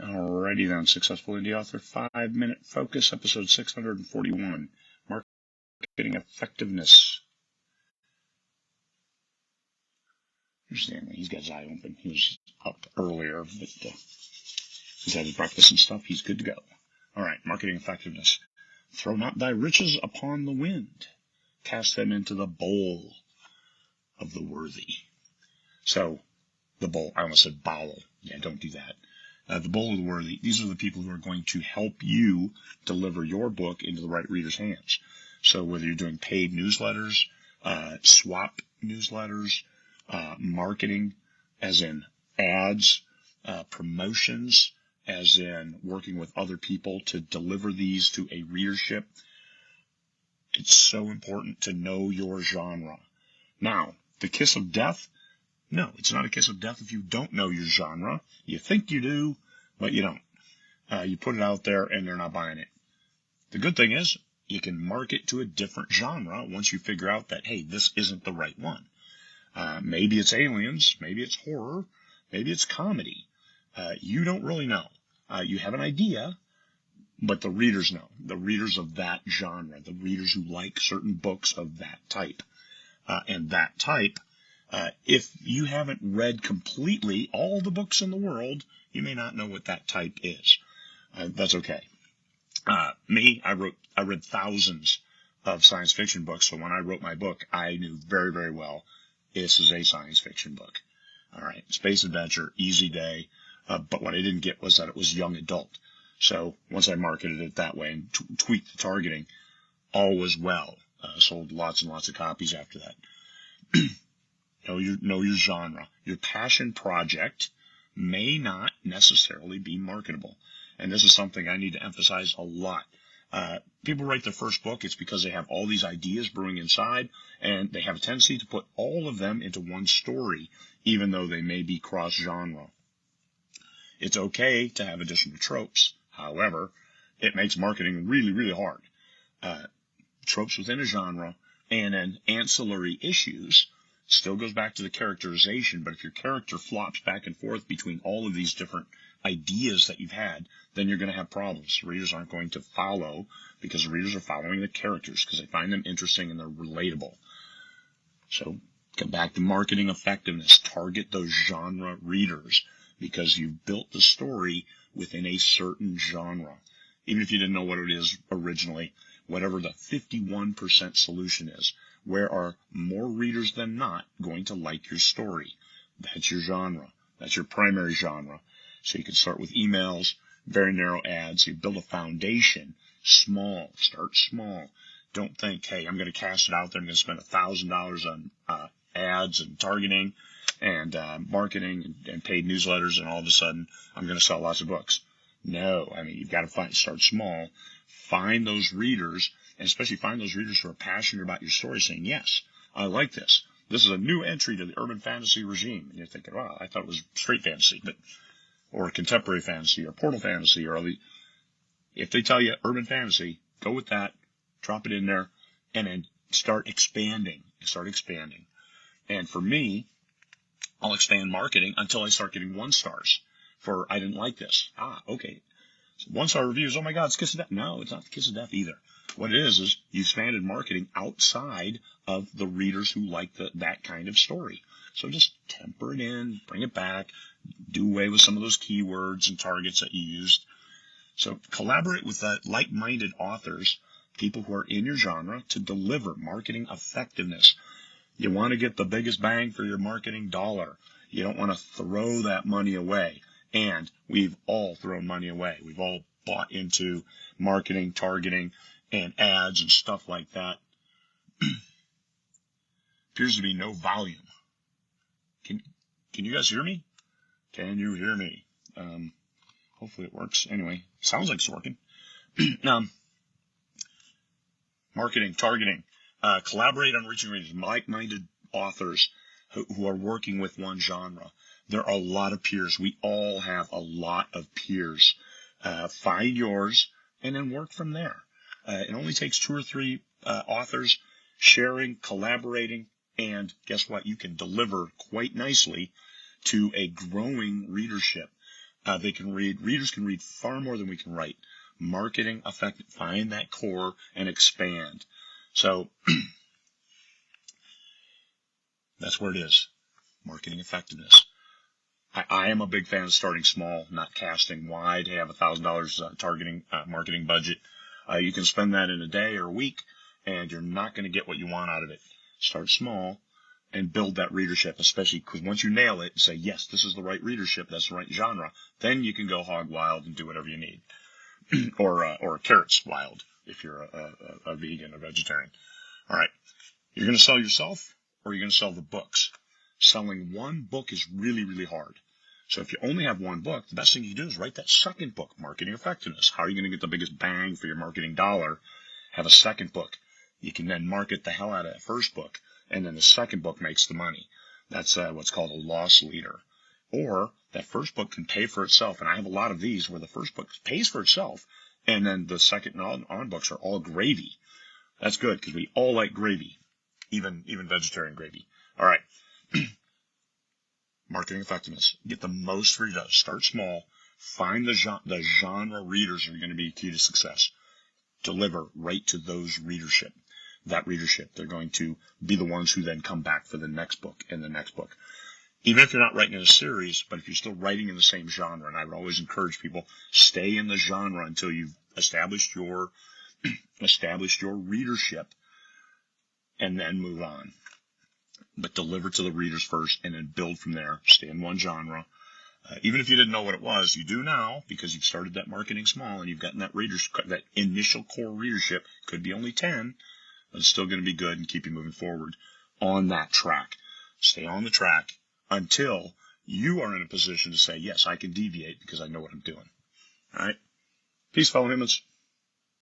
Alrighty then, Successful Indie Author 5-Minute Focus, episode 641, Marketing Effectiveness. Here's Stanley. He's got his eye open. He was up earlier, but he's had his breakfast and stuff. He's good to go. All right, marketing effectiveness. Throw not thy riches upon the wind. Cast them into the bowl of the worthy. So, the bowl, I almost said bowel. Yeah, don't do that. The bowl of the worthy, these are the people who are going to help you deliver your book into the right reader's hands. So whether you're doing paid newsletters, swap newsletters, marketing, as in ads, promotions, as in working with other people to deliver these to a readership, it's so important to know your genre. Now, the kiss of death, no, it's not a kiss of death if you don't know your genre. You think you do, but you don't. You put it out there and they're not buying it. The good thing is you can market to a different genre once you figure out that, hey, this isn't the right one. Maybe it's aliens, maybe it's horror, maybe it's comedy. You don't really know. You have an idea, but the readers know. The readers of that genre, the readers who like certain books of that type. And that type, if you haven't read completely all the books in the world, you may not know what that type is. That's okay. I read thousands of science fiction books, so when I wrote my book, I knew very, very well this is a science fiction book. All right, space adventure, easy day, but what I didn't get was that it was young adult. So once I marketed it that way and tweaked the targeting, all was well. Sold lots and lots of copies after that. Know your genre. Your passion project may not necessarily be marketable. And this is something I need to emphasize a lot. People write their first book, it's because they have all these ideas brewing inside, and they have a tendency to put all of them into one story, even though they may be cross-genre. It's okay to have additional tropes. However, it makes marketing really, really hard. Tropes within a genre and then ancillary issues still goes back to the characterization, but if your character flops back and forth between all of these different ideas that you've had, then you're going to have problems. Readers aren't going to follow because readers are following the characters because they find them interesting and they're relatable. So come back to marketing effectiveness. Target those genre readers because you've built the story within a certain genre. Even if you didn't know what it is originally, whatever the 51% solution is, where are more readers than not going to like your story? That's your genre. That's your primary genre. So you can start with emails, very narrow ads. You build a foundation, small. Start small. Don't think, hey, I'm going to cast it out there. I'm going to spend $1,000 on ads and targeting and marketing and paid newsletters, and all of a sudden I'm going to sell lots of books. No, I mean, you've got to start small. Find those readers, and especially find those readers who are passionate about your story, saying, yes, I like this. This is a new entry to the urban fantasy regime. And you're thinking, wow, I thought it was straight fantasy, or contemporary fantasy, or portal fantasy, if they tell you urban fantasy, go with that, drop it in there, and then start expanding. And for me, I'll expand marketing until I start getting 1-stars for I didn't like this. Okay. 1-star reviews, oh my God, it's kiss of death. No, it's not the kiss of death either. What it is you expanded marketing outside of the readers who like that kind of story. So just temper it in, bring it back, do away with some of those keywords and targets that you used. So collaborate with like-minded authors, people who are in your genre, to deliver marketing effectiveness. You want to get the biggest bang for your marketing dollar. You don't want to throw that money away. And we've all thrown money away. We've all bought into marketing, targeting, and ads and stuff like that. Appears to be no volume. Can you guys hear me? Can you hear me? Hopefully it works. Anyway, sounds like it's working. Marketing, targeting, collaborate on reaching readers, like-minded authors who are working with one genre. There are a lot of peers. We all have a lot of peers. Find yours and then work from there. It only takes 2 or 3 authors sharing, collaborating, and guess what? You can deliver quite nicely to a growing readership. Readers can read far more than we can write. Marketing effective, find that core and expand. So that's where it is. Marketing effectiveness. I am a big fan of starting small, not casting wide. Hey, I have $1,000 targeting marketing budget. You can spend that in a day or a week, and you're not going to get what you want out of it. Start small and build that readership, especially because once you nail it and say, yes, this is the right readership, that's the right genre, then you can go hog wild and do whatever you need. or carrots wild if you're a vegan or vegetarian. All right. You're going to sell yourself or you're going to sell the books. Selling one book is really, really hard. So if you only have one book, the best thing you do is write that second book, Marketing Effectiveness. How are you going to get the biggest bang for your marketing dollar? Have a second book. You can then market the hell out of that first book, and then the second book makes the money. That's what's called a loss leader. Or that first book can pay for itself, and I have a lot of these where the first book pays for itself, and then the second on books are all gravy. That's good because we all like gravy, even vegetarian gravy. All right. Marketing effectiveness. Get the most readers. Start small. Find the genre readers are going to be key to success. Deliver right to those readership. That readership. They're going to be the ones who then come back for the next book and the next book. Even if you're not writing in a series, but if you're still writing in the same genre, and I would always encourage people, stay in the genre until you've established your readership, and then move on. But deliver to the readers first, and then build from there. Stay in one genre. Even if you didn't know what it was, you do now because you've started that marketing small and you've gotten that initial core readership. Could be only 10, but it's still going to be good and keep you moving forward on that track. Stay on the track until you are in a position to say, yes, I can deviate because I know what I'm doing. All right. Peace, fellow humans.